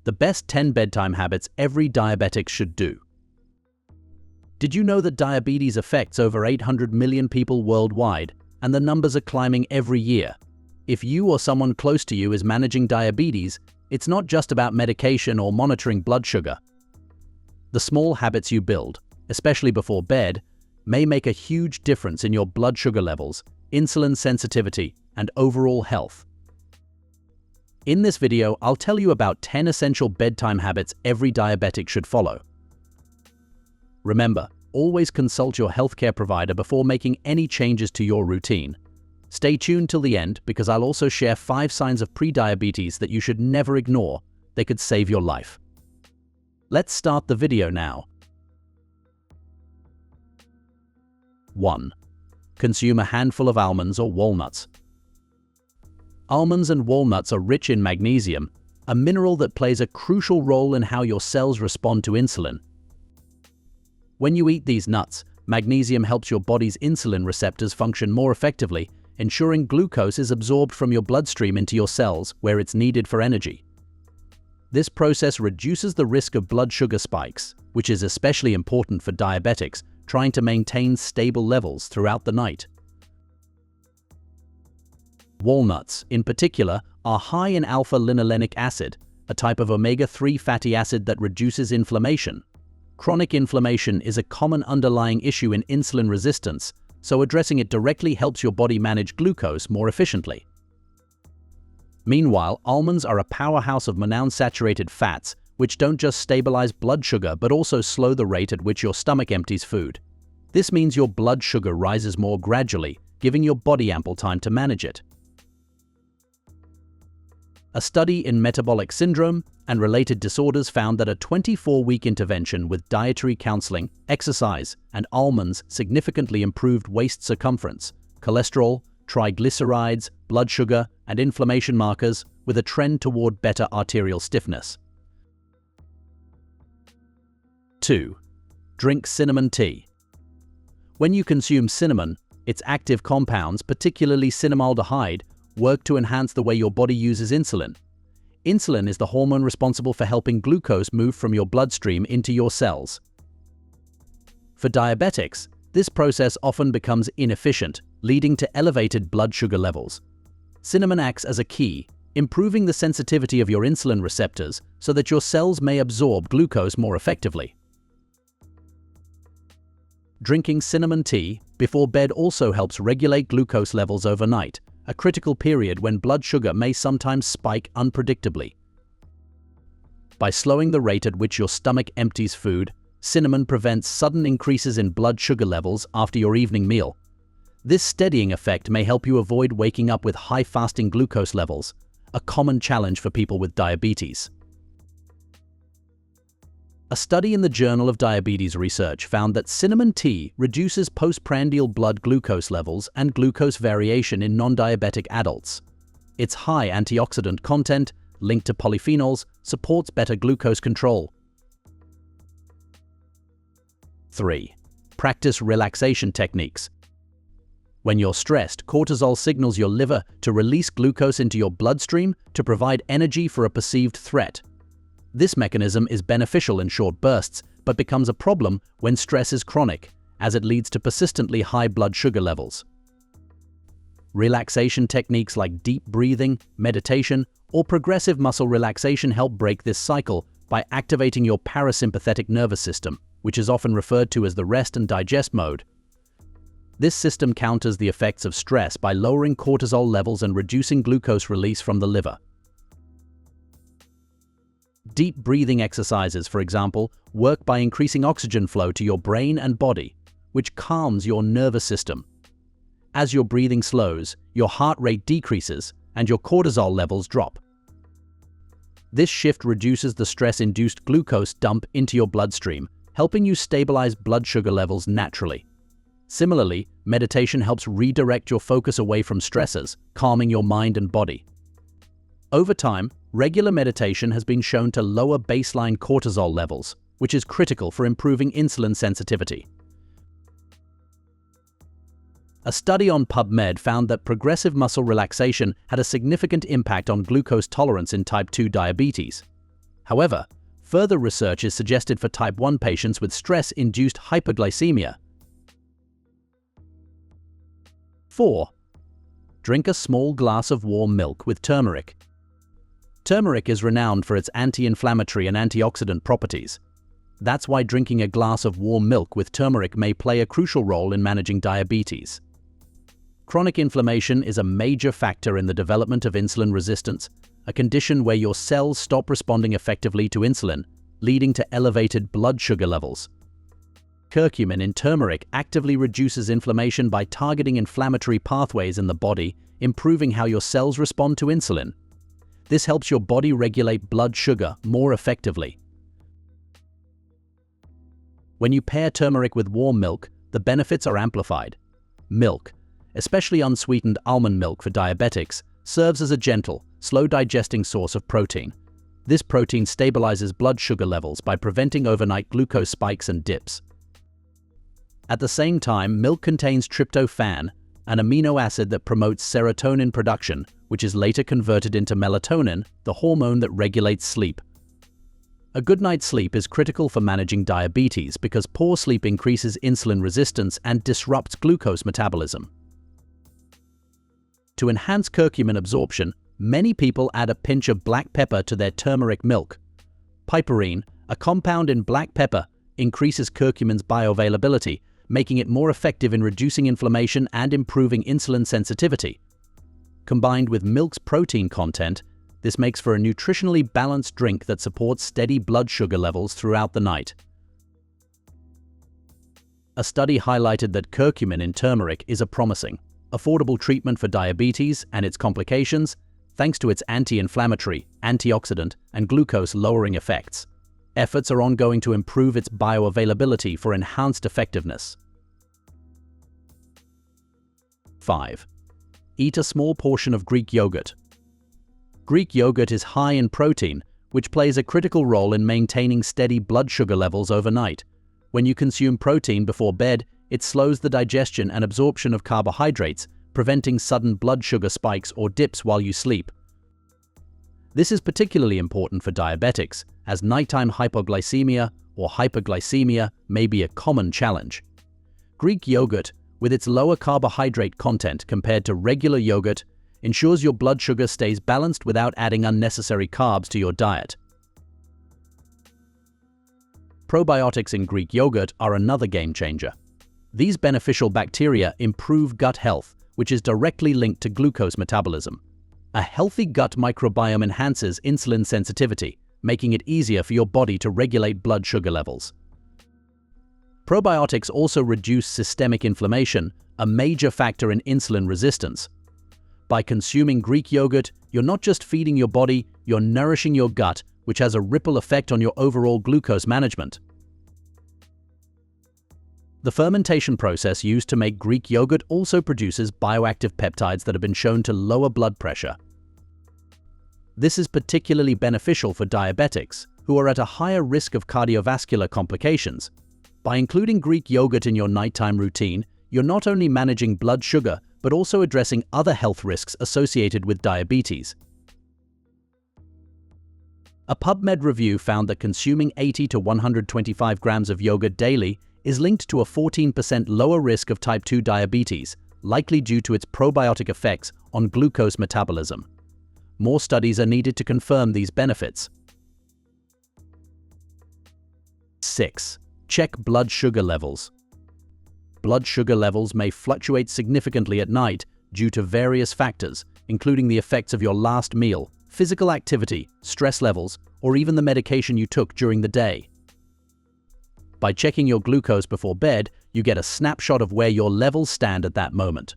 the best 10 bedtime habits every diabetic should do. Did you know that diabetes affects over 800 million people worldwide, and the numbers are climbing every year? If you or someone close to you is managing diabetes, it's not just about medication or monitoring blood sugar. The small habits you build, especially before bed, may make a huge difference in your blood sugar levels, insulin sensitivity, and overall health. In this video, I'll tell you about 10 essential bedtime habits every diabetic should follow. Remember, always consult your healthcare provider before making any changes to your routine. Stay tuned till the end because I'll also share 5 signs of prediabetes that you should never ignore. They could save your life. Let's start the video now. 1. Consume a handful of almonds or walnuts. Almonds and walnuts are rich in magnesium, a mineral that plays a crucial role in how your cells respond to insulin. When you eat these nuts, magnesium helps your body's insulin receptors function more effectively, ensuring glucose is absorbed from your bloodstream into your cells where it's needed for energy. This process reduces the risk of blood sugar spikes, which is especially important for diabetics trying to maintain stable levels throughout the night. Walnuts, in particular, are high in alpha-linolenic acid, a type of omega-3 fatty acid that reduces inflammation. Chronic inflammation is a common underlying issue in insulin resistance, so addressing it directly helps your body manage glucose more efficiently. Meanwhile, almonds are a powerhouse of monounsaturated fats, which don't just stabilize blood sugar but also slow the rate at which your stomach empties food. This means your blood sugar rises more gradually, giving your body ample time to manage it. A study in metabolic syndrome and related disorders found that a 24-week intervention with dietary counseling, exercise, and almonds significantly improved waist circumference, cholesterol, triglycerides, blood sugar, and inflammation markers, with a trend toward better arterial stiffness. 2. Drink cinnamon tea. When you consume cinnamon, its active compounds, particularly cinnamaldehyde, work to enhance the way your body uses insulin. Insulin is the hormone responsible for helping glucose move from your bloodstream into your cells. For diabetics, this process often becomes inefficient, leading to elevated blood sugar levels. Cinnamon acts as a key, improving the sensitivity of your insulin receptors so that your cells may absorb glucose more effectively. Drinking cinnamon tea before bed also helps regulate glucose levels overnight, a critical period when blood sugar may sometimes spike unpredictably. By slowing the rate at which your stomach empties food, cinnamon prevents sudden increases in blood sugar levels after your evening meal. This steadying effect may help you avoid waking up with high fasting glucose levels, a common challenge for people with diabetes. A study in the Journal of Diabetes Research found that cinnamon tea reduces postprandial blood glucose levels and glucose variation in non-diabetic adults. Its high antioxidant content, linked to polyphenols, supports better glucose control. 3. Practice relaxation techniques. When you're stressed, cortisol signals your liver to release glucose into your bloodstream to provide energy for a perceived threat. This mechanism is beneficial in short bursts, but becomes a problem when stress is chronic, as it leads to persistently high blood sugar levels. Relaxation techniques like deep breathing, meditation, or progressive muscle relaxation help break this cycle by activating your parasympathetic nervous system, which is often referred to as the rest and digest mode. This system counters the effects of stress by lowering cortisol levels and reducing glucose release from the liver. Deep breathing exercises, for example, work by increasing oxygen flow to your brain and body, which calms your nervous system. As your breathing slows, your heart rate decreases and your cortisol levels drop. This shift reduces the stress-induced glucose dump into your bloodstream, helping you stabilize blood sugar levels naturally. Similarly, meditation helps redirect your focus away from stressors, calming your mind and body. Over time, regular meditation has been shown to lower baseline cortisol levels, which is critical for improving insulin sensitivity. A study on PubMed found that progressive muscle relaxation had a significant impact on glucose tolerance in type 2 diabetes. However, further research is suggested for type 1 patients with stress-induced hyperglycemia. 4. Drink a small glass of warm milk with turmeric. Turmeric is renowned for its anti-inflammatory and antioxidant properties. That's why drinking a glass of warm milk with turmeric may play a crucial role in managing diabetes. Chronic inflammation is a major factor in the development of insulin resistance, a condition where your cells stop responding effectively to insulin, leading to elevated blood sugar levels. Curcumin in turmeric actively reduces inflammation by targeting inflammatory pathways in the body, improving how your cells respond to insulin. This helps your body regulate blood sugar more effectively. When you pair turmeric with warm milk, the benefits are amplified. Milk, especially unsweetened almond milk for diabetics, serves as a gentle, slow-digesting source of protein. This protein stabilizes blood sugar levels by preventing overnight glucose spikes and dips. At the same time, milk contains tryptophan, an amino acid that promotes serotonin production, which is later converted into melatonin, the hormone that regulates sleep. A good night's sleep is critical for managing diabetes because poor sleep increases insulin resistance and disrupts glucose metabolism. To enhance curcumin absorption, many people add a pinch of black pepper to their turmeric milk. Piperine, a compound in black pepper, increases curcumin's bioavailability, making it more effective in reducing inflammation and improving insulin sensitivity. Combined with milk's protein content, this makes for a nutritionally balanced drink that supports steady blood sugar levels throughout the night. A study highlighted that curcumin in turmeric is a promising, affordable treatment for diabetes and its complications, thanks to its anti-inflammatory, antioxidant, and glucose-lowering effects. Efforts are ongoing to improve its bioavailability for enhanced effectiveness. 5. Eat a small portion of Greek yogurt. Greek yogurt is high in protein, which plays a critical role in maintaining steady blood sugar levels overnight. When you consume protein before bed, it slows the digestion and absorption of carbohydrates, preventing sudden blood sugar spikes or dips while you sleep. This is particularly important for diabetics, as nighttime hypoglycemia or hyperglycemia may be a common challenge. Greek yogurt, with its lower carbohydrate content compared to regular yogurt, ensures your blood sugar stays balanced without adding unnecessary carbs to your diet. Probiotics in Greek yogurt are another game changer. These beneficial bacteria improve gut health, which is directly linked to glucose metabolism. A healthy gut microbiome enhances insulin sensitivity, making it easier for your body to regulate blood sugar levels. Probiotics also reduce systemic inflammation, a major factor in insulin resistance. By consuming Greek yogurt, you're not just feeding your body, you're nourishing your gut, which has a ripple effect on your overall glucose management. The fermentation process used to make Greek yogurt also produces bioactive peptides that have been shown to lower blood pressure. This is particularly beneficial for diabetics, who are at a higher risk of cardiovascular complications. By including Greek yogurt in your nighttime routine, you're not only managing blood sugar, but also addressing other health risks associated with diabetes. A PubMed review found that consuming 80 to 125 grams of yogurt daily is linked to a 14% lower risk of type 2 diabetes, likely due to its probiotic effects on glucose metabolism. More studies are needed to confirm these benefits. 6. Check blood sugar levels. Blood sugar levels may fluctuate significantly at night due to various factors, including the effects of your last meal, physical activity, stress levels, or even the medication you took during the day. By checking your glucose before bed, you get a snapshot of where your levels stand at that moment.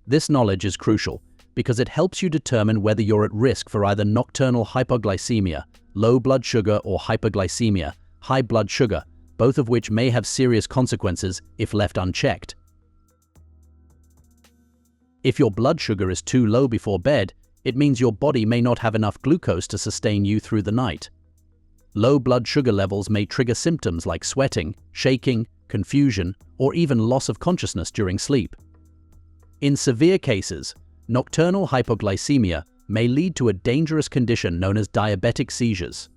This knowledge is crucial because it helps you determine whether you're at risk for either nocturnal hypoglycemia, low blood sugar, or hyperglycemia, high blood sugar, both of which may have serious consequences if left unchecked. If your blood sugar is too low before bed, it means your body may not have enough glucose to sustain you through the night. Low blood sugar levels may trigger symptoms like sweating, shaking, confusion, or even loss of consciousness during sleep. In severe cases, nocturnal hypoglycemia may lead to a dangerous condition known as diabetic seizures.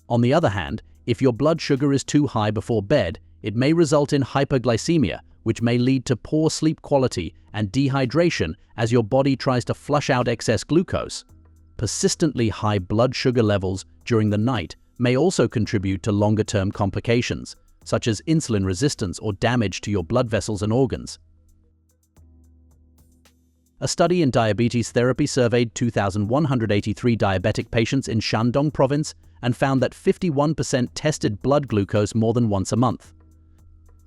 On the other hand, if your blood sugar is too high before bed, it may result in hyperglycemia, which may lead to poor sleep quality and dehydration as your body tries to flush out excess glucose. Persistently high blood sugar levels during the night may also contribute to longer-term complications, such as insulin resistance or damage to your blood vessels and organs. A study in diabetes therapy surveyed 2,183 diabetic patients in Shandong province and found that 51% tested blood glucose more than once a month.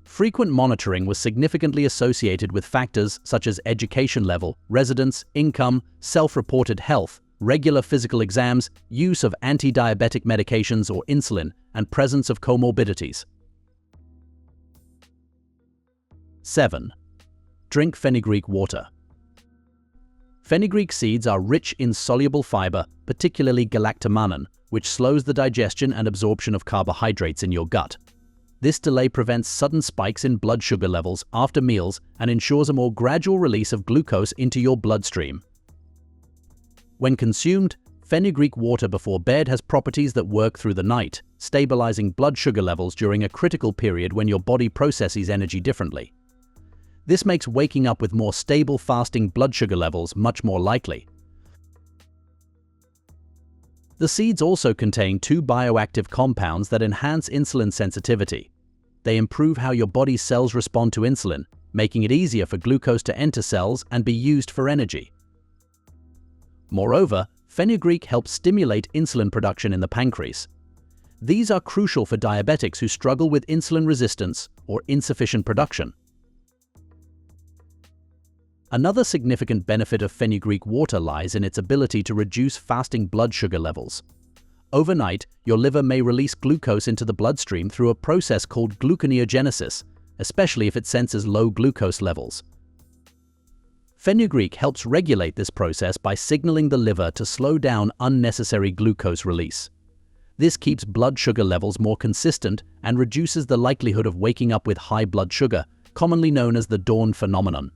Frequent monitoring was significantly associated with factors such as education level, residence, income, self-reported health, regular physical exams, use of anti-diabetic medications or insulin, and presence of comorbidities. 7. Drink fenugreek water. Fenugreek seeds are rich in soluble fiber, particularly galactomannan, which slows the digestion and absorption of carbohydrates in your gut. This delay prevents sudden spikes in blood sugar levels after meals and ensures a more gradual release of glucose into your bloodstream. When consumed, fenugreek water before bed has properties that work through the night, stabilizing blood sugar levels during a critical period when your body processes energy differently. This makes waking up with more stable fasting blood sugar levels much more likely. The seeds also contain 2 bioactive compounds that enhance insulin sensitivity. They improve how your body's cells respond to insulin, making it easier for glucose to enter cells and be used for energy. Moreover, fenugreek helps stimulate insulin production in the pancreas. These are crucial for diabetics who struggle with insulin resistance or insufficient production. Another significant benefit of fenugreek water lies in its ability to reduce fasting blood sugar levels. Overnight, your liver may release glucose into the bloodstream through a process called gluconeogenesis, especially if it senses low glucose levels. Fenugreek helps regulate this process by signaling the liver to slow down unnecessary glucose release. This keeps blood sugar levels more consistent and reduces the likelihood of waking up with high blood sugar, commonly known as the dawn phenomenon.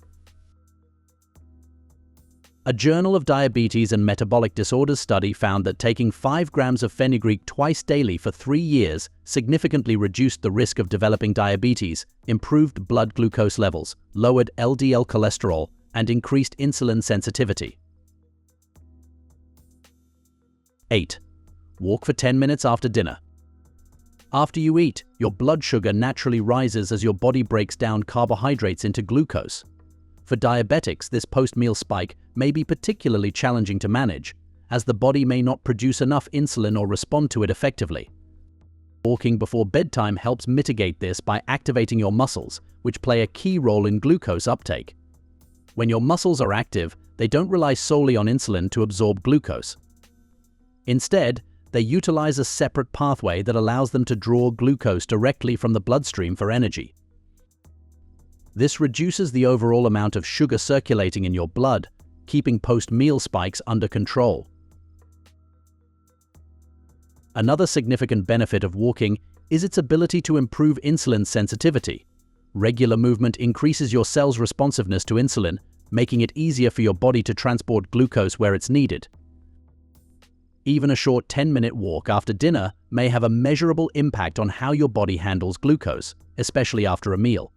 A Journal of Diabetes and Metabolic Disorders study found that taking 5 grams of fenugreek twice daily for 3 years significantly reduced the risk of developing diabetes, improved blood glucose levels, lowered LDL cholesterol, and increased insulin sensitivity. 8. Walk for 10 minutes after dinner. After you eat, your blood sugar naturally rises as your body breaks down carbohydrates into glucose. For diabetics, this post-meal spike may be particularly challenging to manage, as the body may not produce enough insulin or respond to it effectively. Walking before bedtime helps mitigate this by activating your muscles, which play a key role in glucose uptake. When your muscles are active, they don't rely solely on insulin to absorb glucose. Instead, they utilize a separate pathway that allows them to draw glucose directly from the bloodstream for energy. This reduces the overall amount of sugar circulating in your blood, keeping post-meal spikes under control. Another significant benefit of walking is its ability to improve insulin sensitivity. Regular movement increases your cell's responsiveness to insulin, making it easier for your body to transport glucose where it's needed. Even a short 10-minute walk after dinner may have a measurable impact on how your body handles glucose, especially after a meal.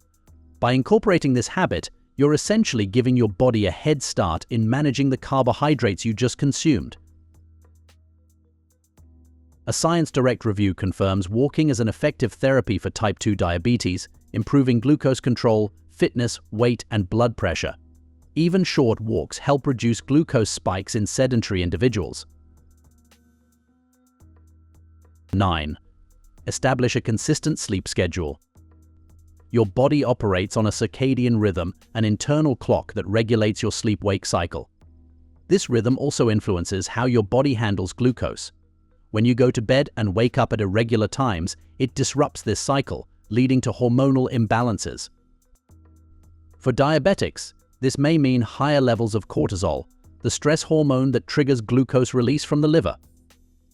By incorporating this habit, you're essentially giving your body a head start in managing the carbohydrates you just consumed. A Science Direct review confirms walking as an effective therapy for type 2 diabetes, improving glucose control, fitness, weight, and blood pressure. Even short walks help reduce glucose spikes in sedentary individuals. 9. Establish a consistent sleep schedule. Your body operates on a circadian rhythm, an internal clock that regulates your sleep-wake cycle. This rhythm also influences how your body handles glucose. When you go to bed and wake up at irregular times, it disrupts this cycle, leading to hormonal imbalances. For diabetics, this may mean higher levels of cortisol, the stress hormone that triggers glucose release from the liver.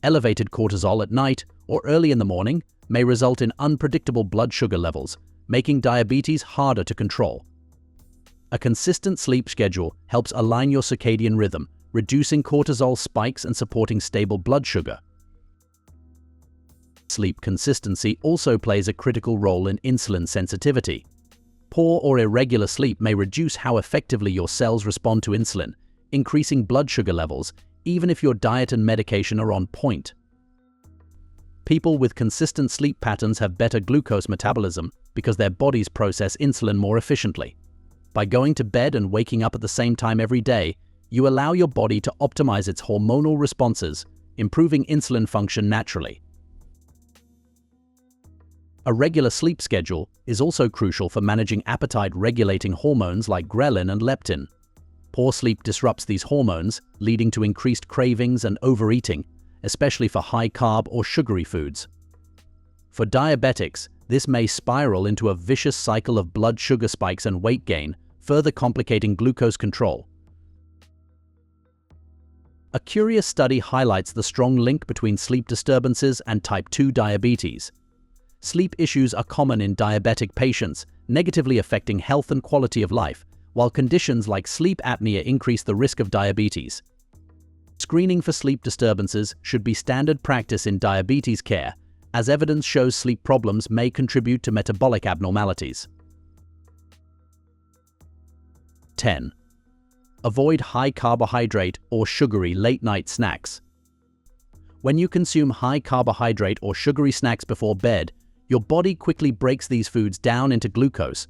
Elevated cortisol at night or early in the morning may result in unpredictable blood sugar levels, making diabetes harder to control. A consistent sleep schedule helps align your circadian rhythm, reducing cortisol spikes and supporting stable blood sugar. sleep consistency also plays a critical role in insulin sensitivity. Poor or irregular sleep may reduce how effectively your cells respond to insulin, increasing blood sugar levels, even if your diet and medication are on point. People with consistent sleep patterns have better glucose metabolism because their bodies process insulin more efficiently. By going to bed and waking up at the same time every day, you allow your body to optimize its hormonal responses, improving insulin function naturally. A regular sleep schedule is also crucial for managing appetite-regulating hormones like ghrelin and leptin. Poor sleep disrupts these hormones, leading to increased cravings and overeating, especially for high-carb or sugary foods. For diabetics, this may spiral into a vicious cycle of blood sugar spikes and weight gain, further complicating glucose control. A curious study highlights the strong link between sleep disturbances and type 2 diabetes. Sleep issues are common in diabetic patients, negatively affecting health and quality of life, while conditions like sleep apnea increase the risk of diabetes. Screening for sleep disturbances should be standard practice in diabetes care, as evidence shows sleep problems may contribute to metabolic abnormalities. 10. Avoid high-carbohydrate or sugary late-night snacks. When you consume high-carbohydrate or sugary snacks before bed, your body quickly breaks these foods down into glucose,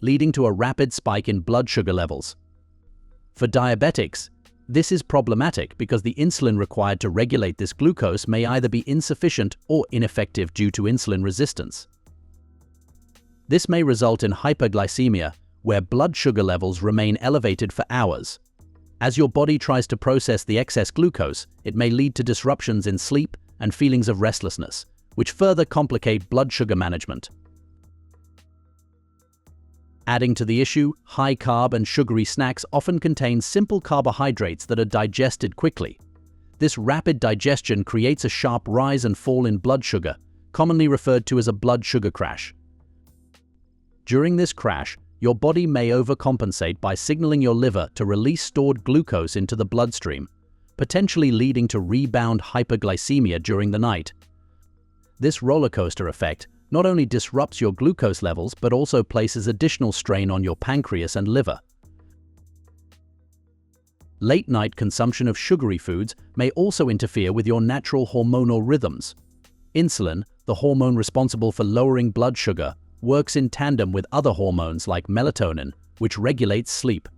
leading to a rapid spike in blood sugar levels. For diabetics, this is problematic because the insulin required to regulate this glucose may either be insufficient or ineffective due to insulin resistance. This may result in hyperglycemia, where blood sugar levels remain elevated for hours. As your body tries to process the excess glucose, it may lead to disruptions in sleep and feelings of restlessness, which further complicate blood sugar management. Adding to the issue, high-carb and sugary snacks often contain simple carbohydrates that are digested quickly. This rapid digestion creates a sharp rise and fall in blood sugar, commonly referred to as a blood sugar crash. During this crash, your body may overcompensate by signaling your liver to release stored glucose into the bloodstream, potentially leading to rebound hyperglycemia during the night. This roller coaster effect not only disrupts your glucose levels but also places additional strain on your pancreas and liver. Late-night consumption of sugary foods may also interfere with your natural hormonal rhythms. Insulin, the hormone responsible for lowering blood sugar, works in tandem with other hormones like melatonin, which regulates sleep.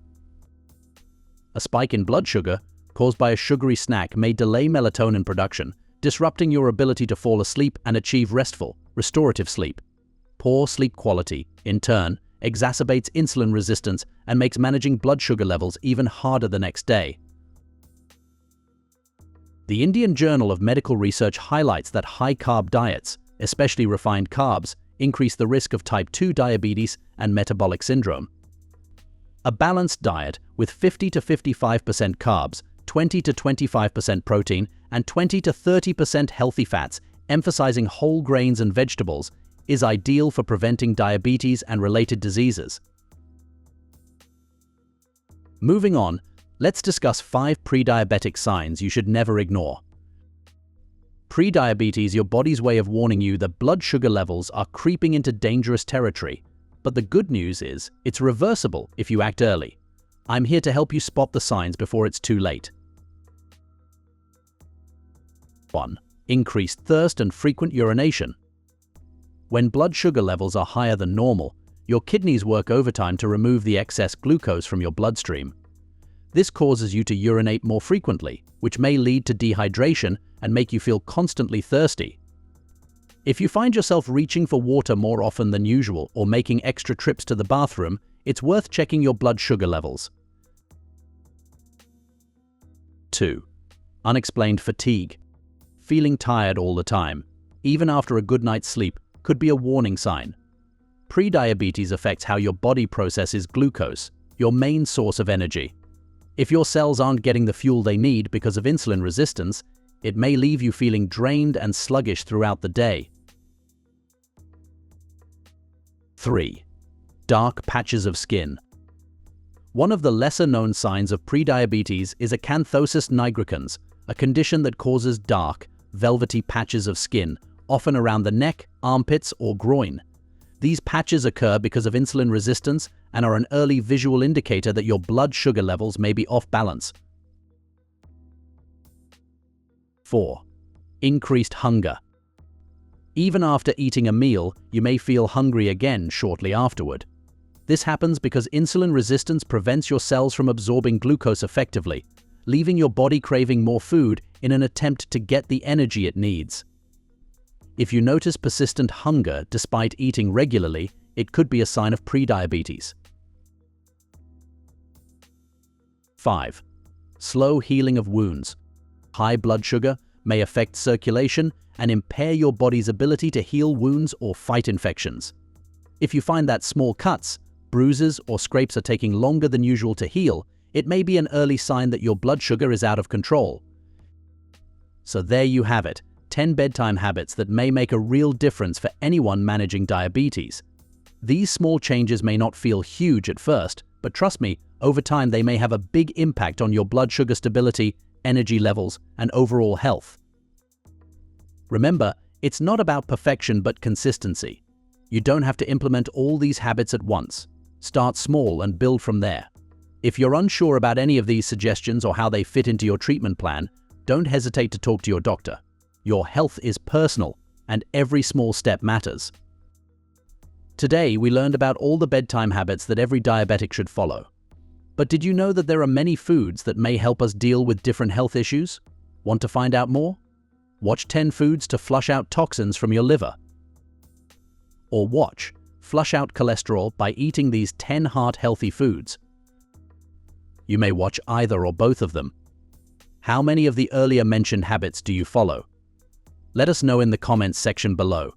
A spike in blood sugar caused by a sugary snack may delay melatonin production, disrupting your ability to fall asleep and achieve restful, restorative sleep. Poor sleep quality, in turn, exacerbates insulin resistance and makes managing blood sugar levels even harder the next day. The Indian Journal of Medical Research highlights that high-carb diets, especially refined carbs, increase the risk of type 2 diabetes and metabolic syndrome. A balanced diet with 50 to 55% carbs, 20 to 25% protein, and 20 to 30% healthy fats, emphasizing whole grains and vegetables, is ideal for preventing diabetes and related diseases. Moving on, let's discuss 5 prediabetic signs you should never ignore. Prediabetes, your body's way of warning you that blood sugar levels are creeping into dangerous territory. But the good news is, it's reversible if you act early. I'm here to help you spot the signs before it's too late. 1. Increased thirst and frequent urination. When blood sugar levels are higher than normal, your kidneys work overtime to remove the excess glucose from your bloodstream. This causes you to urinate more frequently, which may lead to dehydration and make you feel constantly thirsty. If you find yourself reaching for water more often than usual or making extra trips to the bathroom, it's worth checking your blood sugar levels. 2. Unexplained fatigue. Feeling tired all the time, even after a good night's sleep, could be a warning sign. Prediabetes affects how your body processes glucose, your main source of energy. If your cells aren't getting the fuel they need because of insulin resistance, it may leave you feeling drained and sluggish throughout the day. 3. Dark patches of skin. One of the lesser-known signs of prediabetes is acanthosis nigricans, a condition that causes dark, velvety patches of skin, often around the neck, armpits, or groin. These patches occur because of insulin resistance and are an early visual indicator that your blood sugar levels may be off balance. 4. Increased hunger. Even after eating a meal, you may feel hungry again shortly afterward. This happens because insulin resistance prevents your cells from absorbing glucose effectively, leaving your body craving more food in an attempt to get the energy it needs. If you notice persistent hunger despite eating regularly, it could be a sign of prediabetes. 5. Slow healing of wounds. High blood sugar may affect circulation and impair your body's ability to heal wounds or fight infections. If you find that small cuts, bruises, or scrapes are taking longer than usual to heal, it may be an early sign that your blood sugar is out of control. So there you have it, 10 bedtime habits that may make a real difference for anyone managing diabetes. These small changes may not feel huge at first, but trust me, over time they may have a big impact on your blood sugar stability, energy levels, and overall health. Remember, it's not about perfection but consistency. You don't have to implement all these habits at once. Start small and build from there. If you're unsure about any of these suggestions or how they fit into your treatment plan, don't hesitate to talk to your doctor. Your health is personal, and every small step matters. Today, we learned about all the bedtime habits that every diabetic should follow. But did you know that there are many foods that may help us deal with different health issues? Want to find out more? Watch 10 foods to flush out toxins from your liver. Or watch Flush Out Cholesterol by eating these 10 heart-healthy foods. You may watch either or both of them. How many of the earlier mentioned habits do you follow? Let us know in the comments section below.